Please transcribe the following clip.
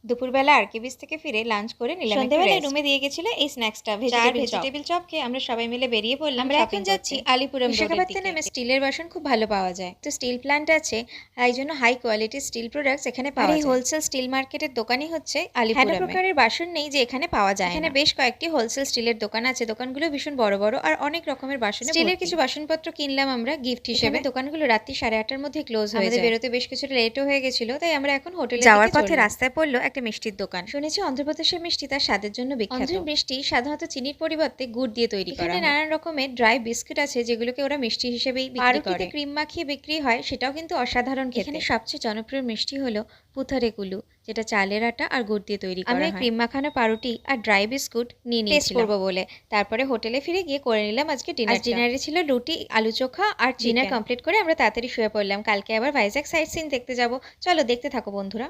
দুপুরবেলা আরকেবিস থেকে ফিরে লাঞ্চ করে নিলাম। সন্ধ্যাবেলায় রুমে দিয়ে গেছিল এই স্ন্যাক্সটা, ভেজিটেবল চপ খেয়ে আমরা সবাই মিলে বেরিয়ে পড়লাম। আমরা এখন যাচ্ছি আলিপুরম রোডের দিকে। নেমে স্টিলের বাসন খুব ভালো পাওয়া যায়, তো স্টিল প্ল্যান্ট আছে, তাই জন্য হাই কোয়ালিটির স্টিল প্রোডাক্টস এখানে পাওয়া যায়। এই হোলসেল স্টিল মার্কেটের দোকানই হচ্ছে আলিপুরমে। হ্যাঁ, প্রকারের বাসন নেই যে এখানে পাওয়া যায়। এখানে বেশ কয়েকটি হোলসেল স্টিলের দোকান আছে, দোকানগুলো ভীষণ বড় বড় আর অনেক রকমের বাসন। স্টিলের কিছু বাসনপত্র কিনলাম আমরা গিফট হিসেবে। দোকানগুলো রাত্রি 8:30টার মধ্যে ক্লোজ হয়ে যায়। আমাদের বেরোতে বেশ কিছুটা লেটও হয়ে গেছিল, তাই আমরা এখন হোটেলে যাওয়ার পথে রাস্তায় পড়লো একটা মিষ্টির দোকান। শুনেছি অন্ধ্রপ্রদেশের মিষ্টি তার স্বাদের জন্য বিখ্যাত। অন্ধ্রের মিষ্টি সাধারণত চিনির পরিবর্তে গুড় দিয়ে তৈরি করা হয়। নানান রকমের ড্রাই বিস্কুট আছে যেগুলোকে ওরা মিষ্টি হিসেবেই বিক্রি করে। ক্রিম মাখিয়ে বিক্রি হয়, সেটাও কিন্তু অসাধারণ খেতে। এখানে সবচেয়ে জনপ্রিয় মিষ্টি হলো পুথারেকুলু, যেটা চালের আটা আর গুড় দিয়ে তৈরি করা হয়। আমি ক্রিম মাখানো পাউরুটি আর ড্রাই বিস্কুট নিয়ে টেস্ট করবো বলে তারপরে হোটেলে ফিরে গিয়ে করে নিলাম আজকে ডিনার। ডিনারে ছিল রুটি, আলু চোখা আর ডিনার কমপ্লিট করে আমরা তাড়াতাড়ি শুয়ে পড়লাম। কালকে আবার ভাইজ্যাক সাইট সিন দেখতে যাব। চলো দেখতে থাকো বন্ধুরা।